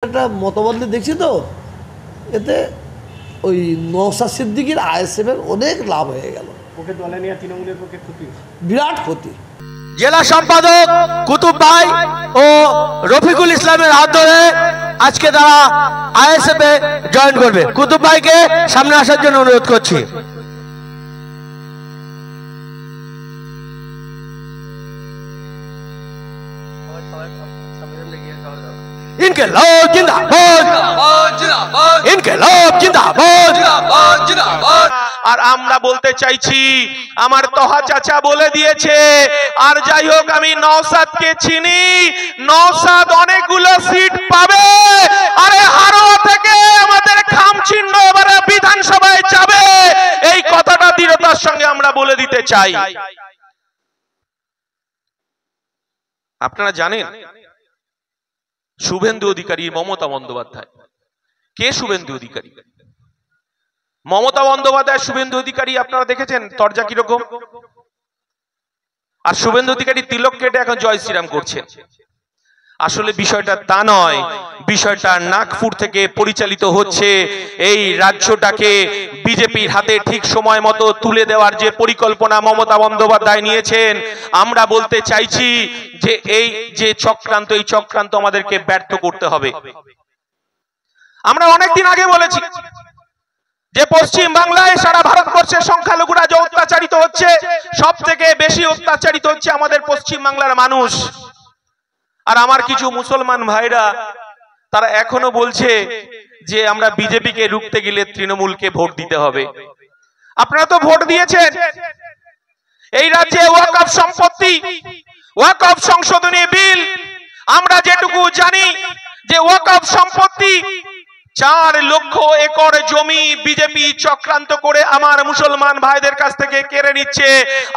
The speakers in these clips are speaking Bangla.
একটা মতবদলে দেখছি তো, এতে ওই নওশাদ সিদ্দিকীর আইএসএফের অনেক লাভ হয়ে গেল, ওকে দলে নিয়ে তৃণমূলের পক্ষে ক্ষতি, বিরাট ক্ষতি। জেলা সম্পাদক কুতুব ভাই ও রফিকুল ইসলামের হাত ধরে আজকে তারা আইএসএফ এ জয়েন করবে। কুতুব ভাইকে সামনে আসার জন্য অনুরোধ করছি। ইনকিলাব জিন্দাবাদ, ইনকিলাব জিন্দাবাদ। আর আমরা বলতে চাইছি, আমার তোহা চাচা বলে দিয়েছে, আর যাই হোক আমি নওশাদকে চিনি, নওশাদ অনেকগুলো সিট পাবে। আরে হারোয়া থেকে আমাদের খামচিহ্ন এবারে বিধানসভায় যাবে, এই কথাটা দৃঢ়তার সঙ্গে আমরা বলে দিতে চাই। আপনারা জানেন শুভেন্দু অধিকারী, মমতা বন্দ্যোপাধ্যায় কে? শুভেন্দু অধিকারী, মমতা বন্দ্যোপাধ্যায়, শুভেন্দু অধিকারী আপনারা দেখেছেন তরজা কিরকম? আর শুভেন্দু অধিকারী তিলক কেটে এখন জয় শ্রীরাম করছেন। আসলে বিষয়টা তা নয়, বিষয়টা নাগপুর থেকে পরিচালিত হচ্ছে। এই রাজ্যটাকে বিজেপির হাতে ঠিক সময় মতো তুলে দেওয়ার যে পরিকল্পনা মমতা বন্দ্যোপাধ্যায় নিয়েছেন, আমরা বলতে চাইছি যে এই যে চক্রান্ত, এই চক্রান্ত আমাদেরকে ব্যর্থ করতে হবে। আমরা অনেকদিন আগে বলেছি যে পশ্চিম বাংলায় সারা ভারতবর্ষের সংখ্যালঘুরা যে অত্যাচারিত হচ্ছে, সব থেকে বেশি অত্যাচারিত হচ্ছে আমাদের পশ্চিম বাংলার মানুষ। আর আমার কিছু মুসলমান ভাইরা তারা এখনো বলছে যে আমরা বিজেপিকে রুখতে গেলে তৃণমূলকে ভোট দিতে হবে। আপনারা তো ভোট দিয়েছেন। এই রাজ্যে ওয়াকফ সম্পত্তি, ওয়াকফ সংশোধনী বিল, আমরা যেটুকু জানি যে ওয়াকফ সম্পত্তি 4 লক্ষ একর জমি বিজেপি চক্রান্ত করে আমার মুসলমান ভাইদের কাছ থেকে কেড়ে নিচ্ছে।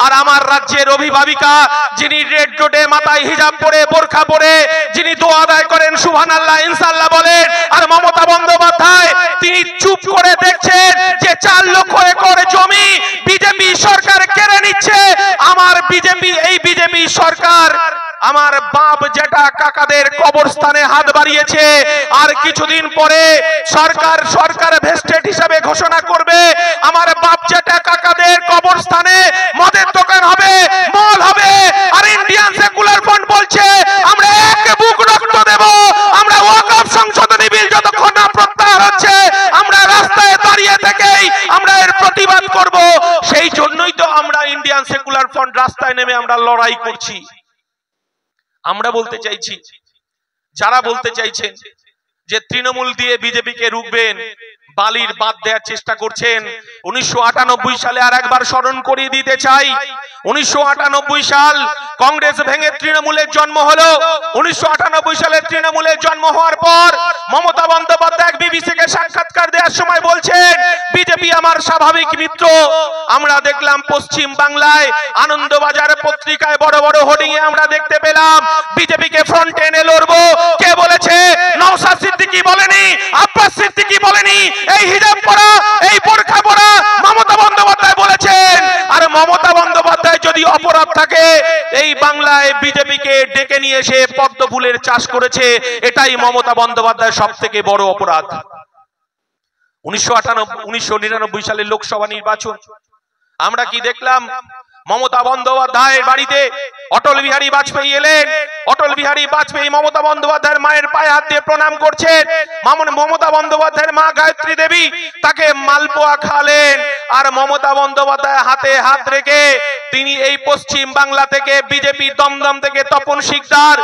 আর আমার রাজ্যের অভিভাবিকা, যিনি রেড রোডে মাথায় হিজাব পরে, বোরখা পরে, যিনি দোয়া আদায় করেন, সুবহানাল্লাহ ইনশাআল্লাহ বলেন, আর মমতা বন্দ্যোপাধ্যায় তিনি চুপ করে দেখছেন যে 4 লক্ষ একর জমি বিজেপি সরকার কেড়ে নিচ্ছে। আমার বিজেপি, এই বিজেপি সরকার আমার বাপ জেঠা কাকাদের কবরস্থানে হাত বাড়িয়েছে। আর কিছুদিন পরে সরকার ভেস্টেড হিসাবে ঘোষণা করবে। আমার বাপ জেঠা কাকাদের কবরস্থানে মদের দোকান হবে, মল হবে। আর ইন্ডিয়ান সেকুলার ফ্রন্ট বলছে আমরা এক বুক রক্ত দেব। আমরা ওয়াকফ সংশোধনী বিল যতক্ষণ না প্রত্যাহার হচ্ছে, আমরা রাস্তায় দাঁড়িয়ে থেকেই আমরা এর প্রতিবাদ করব। সেই জন্যই তো আমরা ইন্ডিয়ান সেকুলার ফ্রন্ট রাস্তায় নেমে আমরা লড়াই করছি। আমরা বলতে চাইছি, যারা বলতে চাইছেন যে তৃণমূল দিয়ে বিজেপিকে রুখবেন, বালির বাঁধ দেওয়ার চেষ্টা করছেন। 1998 সালে আর একবার স্মরণ করিয়ে দিতে চাই, 1998 সাল কংগ্রেস ভেঙে তৃণমূলের জন্ম হলো। 1998 সালে তৃণমূলের জন্ম হওয়ার পর মমতা বন্দ্যোপাধ্যায় বিবিসিকে সাক্ষাৎকার দেওয়ার সময় বলছেন বিজেপি আমার স্বাভাবিক মিত্র। আমরা দেখলাম পশ্চিম বাংলায় আনন্দবাজার পত্রিকায় বড় বড় হোর্ডিং এ আমরা দেখতে পেলাম বিজেপিকে ফ্রন্টে এনে লড়বো। কে বলেছে? নওশাদ সিদ্দিকী বলেনি, আব্বাস সিদ্দিকী বলেনি, এই হিজাব পরা, এই বোরখা পরা মমতা বন্দ্যোপাধ্যায় বলেছেন। আর মমতা বন্দ্যোপাধ্যায় যদি অপরাধ থাকে, এই বাংলায় বিজেপিকে ডেকে নিয়ে এসে পদ্ম ফুলের চাষ করেছে, এটাই মমতা বন্দ্যোপাধ্যায়ের সব থেকে বড় অপরাধ। 1999 সালের লোকসভা নির্বাচন আমরা কি দেখলাম? মমতা বন্দ্যোপাধ্যায়ের বাড়িতে অটল বিহারী বাজপেয়ী এলেন। অটল বিহারী বাজপেয়ী মমতা বন্দ্যোপাধ্যায়ের মায়ের পায়ে হাত দিয়ে প্রণাম করছেন। মমতা বন্দ্যোপাধ্যায়ের মা গায়ত্রী দেবী তাকে মালপোয়া খালেন। আর মমতা বন্দ্যোপাধ্যায় হাতে হাত রেখে তিনি এই পশ্চিম বাংলা থেকে বিজেপি দমদম থেকে তপন শিকদার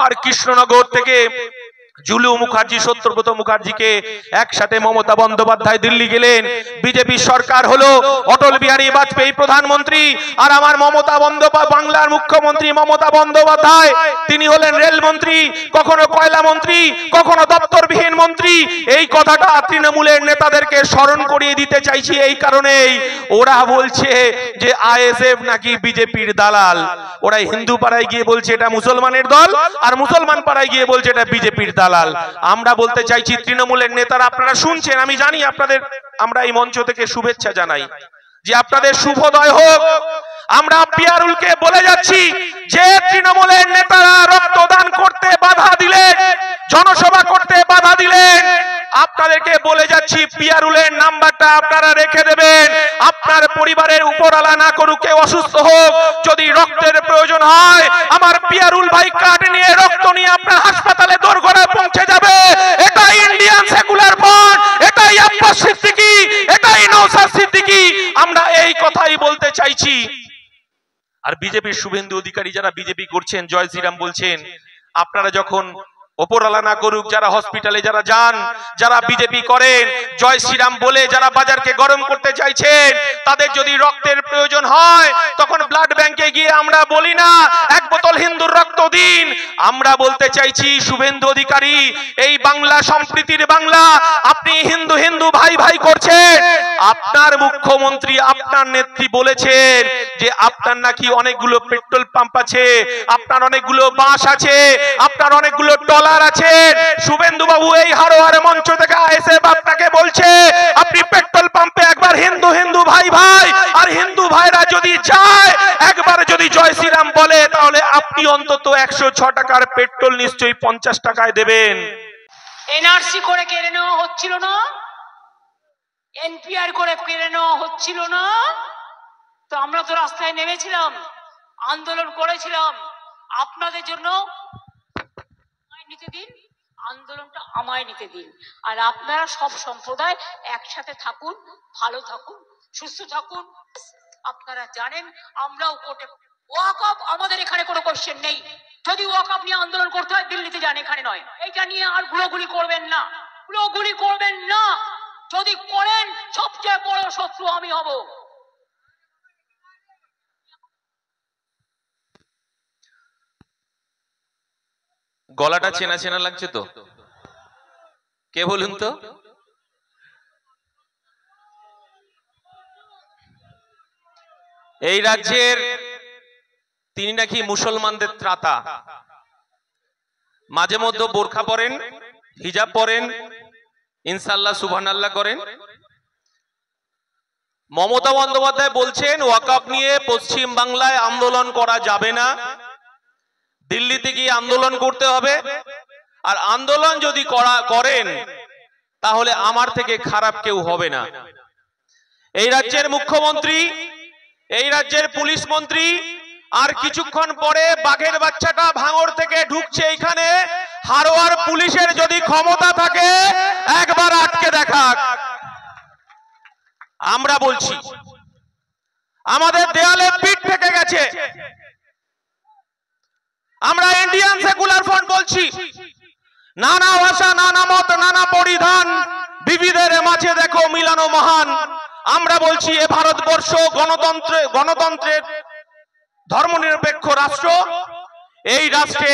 আর কৃষ্ণনগর থেকে জুলু মুখার্জি, সত্যব্রত মুখার্জিকে একসাথে মমতা বন্দ্যোপাধ্যায় দিল্লি গেলেন। বিজেপি সরকার হলো, অটল বিহারী বাজপেয়ী প্রধানমন্ত্রী, আর আমার মমতা বন্দ্যোপাধ্যায় বাংলার মুখ্যমন্ত্রী মমতা বন্দ্যোপাধ্যায় তিনি হলেন রেলমন্ত্রী, কখনো কয়লা মন্ত্রী, কখনো দপ্তরবিহীন মন্ত্রী। এই কথাটা তৃণমূলের নেতাদেরকে স্মরণ করিয়ে দিতে চাইছি এই কারণেই, ওরা বলছে যে আইএসএফ নাকি বিজেপির দালাল। ওরা হিন্দু পাড়ায় গিয়ে বলছে এটা মুসলমানের দল, আর মুসলমান পাড়ায় গিয়ে বলছে এটা বিজেপির দালাল। আমরা বলতে চাইছি তৃণমূলের নেতারা, আপনারা শুনছেন, আমি জানি আপনাদের, আমরা এই মঞ্চ থেকে শুভেচ্ছা জানাই যে আপনাদের শুভোদয় হোক। আমরা পিয়ারুলকে বলে যাচ্ছি যে তৃণমূলের নেতারা রক্তদান করতে বাধা দিলেন, জনসভা করতে বাধা দিলেন, আপনাদেরকে বলে যাচ্ছি পিয়ারুলের নাম্বারটা আপনারা রেখে দেবেন। আপনার পরিবারের উপরওয়ালা না করুক, কেউ অসুস্থ হোক, যদি রক্তের প্রয়োজন হয় আমার পিয়ারুল ভাই কার্ড নিয়ে রক্ত নিয়ে আপনার হাসপাতালে দোরগোড়ায় পৌঁছে যাবে। এটাই ইন্ডিয়ান সেকুলার ফ্রন্ট, এটাই আব্বাস সিদ্দিকী, এটাই নওশাদ সিদ্দিকী। আমরা এই কথাই বলতে চাইছি। আর বিজেপির শুভেন্দু অধিকারী যারা বিজেপি করছেন, জয় শ্রীরাম বলছেন, আপনারা যখন ওপরওয়ালা না করুক, যারা হসপিটালে যারা যান, যারা বিজেপি করেন, জয় শ্রীরাম বলে যারা বাজারকে গরম করতে চাইছেন, তাদের যদি রক্তের প্রয়োজন হয় তখন ব্লাড ব্যাংকে গিয়ে আমরা বলি না এক বোতল হিন্দুর রক্ত দিন। আমরা বলতে চাইছি শুভেন্দু অধিকারী, এই বাংলা সম্প্রীতির বাংলা, আপনি হিন্দু হিন্দু ভাই ভাই করছেন। আপনার মুখ্যমন্ত্রী, আপনার নেত্রী বলেছেন যে আপনার নাকি অনেকগুলো পেট্রোল পাম্প আছে, আপনার অনেকগুলো বাস আছে, আপনার অনেকগুলো আছে। শুভেন্দু বাবু এই হারোয়ার মঞ্চ থেকে এসে আপনাকে বলছে আপনি পেট্রোল পাম্পে একবার হিন্দু হিন্দু ভাই ভাই, আর হিন্দু ভাইরা যদি যায় একবার যদি জয় শ্রীরাম বলে, তাহলে আপনি অন্তত 106 টাকার পেট্রোল নিশ্চয়ই 50 টাকায় দেবেন। এনআরসি করে কেড়ে নেওয়া হচ্ছিল না, এনপিআর করে কেড়ে নেওয়া হচ্ছিল না, তো আমরা তো রাস্তায় নেমেছিলাম, আন্দোলন করেছিলাম। আপনাদের জন্য নিতে দিন, আন্দোলনটা আমায় নিতে দিন। আর আপনারা সব সম্প্রদায় একসাথে থাকুন, ভালো থাকুন, সুস্থ থাকুন। আপনারা জানেন আমরাও কোর্টে ওয়াকফ, আমাদের এখানে কোনো কোশ্চেন নেই। যদি ওয়াকফ নিয়ে আন্দোলন করতে হয় দিল্লিতে যান, এখানে নয়। এইটা নিয়ে আর গুলোগুলি করবেন না, গুলোগুলি করবেন না। যদি করেন সবচেয়ে বড় শত্রু আমি হব। গলাটা চেনা চেনা লাগছে তো, কে বলুন তো? এই রাজ্যের তিনি নাকি মুসলমানদের ত্রাতা, মাঝে মধ্যে বোরখা পরেন, হিজাব পরেন, ইনশাআল্লাহ সুবহানাল্লাহ করেন। মমতা বন্দ্যোপাধ্যায় বলছেন ওয়াকফ নিয়ে পশ্চিম বাংলায় আন্দোলন করা যাবে না, দিল্লিতে গিয়ে আন্দোলন করতে হবে। আর আন্দোলন যদি করেন তাহলে আমার থেকে খারাপ কেউ হবে না। এই রাজ্যের মুখ্যমন্ত্রী, এই রাজ্যের পুলিশ মন্ত্রী আর কিছুক্ষণ পরে বাঘের বাচ্চাটা ভাঙড় থেকে ঢুকছে এখানে। হারোয়ার পুলিশের যদি ক্ষমতা থাকে একবার আটকে দেখাক। আমরা বলছি আমাদের দেয়ালে পিঠ থেকে গেছে। আমরা ইন্ডিয়ান সেকুলার ফ্রন্ট বলছি, নানা ভাষা, নানা মত, নানা পরিধান, বিবিধের মাঝে দেখো মিলানো মহান। আমরা বলছি এ ভারতবর্ষ গণতন্ত্রের ধর্মনিরপেক্ষ রাষ্ট্র। এই রাষ্ট্রে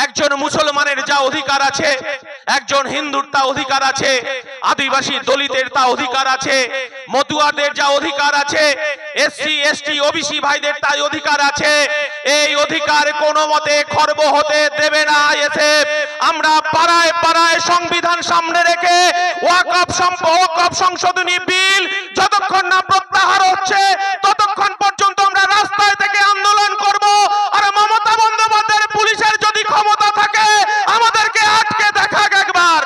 একজন মুসলমানের যা অধিকার আছে, একজন হিন্দুর তা অধিকার আছে, আদিবাসী দলিতের তা অধিকার আছে, মতুয়াদের যা অধিকার আছে, এসসি এসটি ওবিসি ভাইদের তাই অধিকার আছে। এই অধিকার কোনো মতে খর্ব হতে দেবে না এসএফ। আমরা পাড়ায় পাড়ায় সংবিধান সামনে রেখে ওয়াকফ সংশোধনী বিল যতক্ষণ না প্রত্যাহার হচ্ছে ততক্ষণ পর্যন্ত আমরা রাস্তায় থেকে আন্দোলন করব। আর মমতা বন্দ্যোপাধ্যায়ের পুলিশের যদি ক্ষমতা থাকে আমাদেরকে আটকে দেখাক একবার।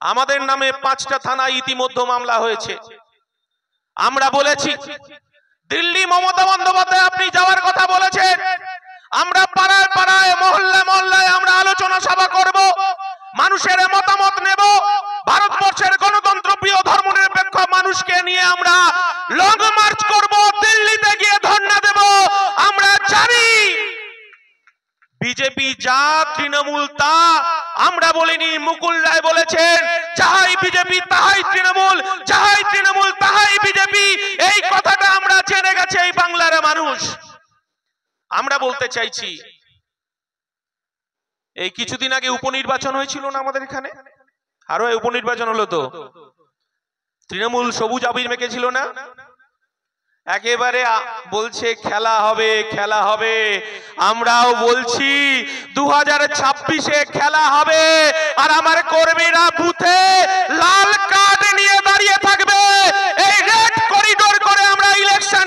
আমাদের নামে 5টা থানায় ইতিমধ্যে মামলা হয়েছে। আমরা বলেছি দিল্লি মমতা বন্দ্যোপাধ্যায় আপনি যাওয়ার কথা বলেছেন, আমরা পাড়ায় পাড়ায় মহল্লায় মহল্লায় আমরা আলোচনা সভা করব, মানুষের মতামত নেব। ভারতবর্ষের গণতন্ত্র প্রিয় ধর্মনিরপেক্ষ মানুষকে নিয়ে আমরা লং মার্চ করব, দিল্লিতে গিয়ে ধর্ণা দেব। আমরা জানি বিজেপি যা তৃণমূল তা। আমরা বলিনি, মুকুল রায় বলেছেন যাহাই বিজেপি তাহাই তৃণমূল, যাহাই তৃণমূল তাহাই বিজেপি। এই কথাটা আমরা জেনে গেছে এই বাংলার মানুষ। আমরা বলতে চাইছি এই কিছুদিন আগে উপনির্বাচন হয়েছিল না আমাদের এখানে, আরো উপনির্বাচন হলো তো, তৃণমূল সবুজ আবির মেখেছিল না, একেবারে বলছে খেলা হবে খেলা হবে। আমরাও বলছি 2026-এ খেলা হবে। আর আমার কর্মীরা বুথে লাল কার্ড নিয়ে দাঁড়িয়ে থাকবে। এই রেড করিডোর করে আমরা ইলেকশন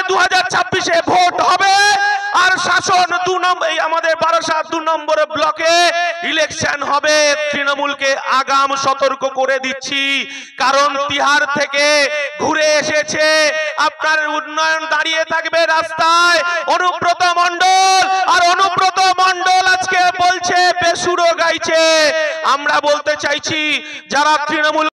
2026-এ ভোট হবে আর শাসন 2 নম্বর এই আমাদের বারাসাত 2 নম্বর ব্লকে ইলেকশন হবে। তৃণমূলকে আগাম সতর্ক করে দিচ্ছি, কারণ তিহার থেকে ঘুরে এসেছে, আপনার উন্নয়ন দাঁড়িয়ে থাকবে রাস্তায়। অনুব্রত মণ্ডল আর অনুব্রত মণ্ডল আজকে বলছে, বেসুরো গাইছে। আমরা বলতে চাইছি যারা তৃণমূল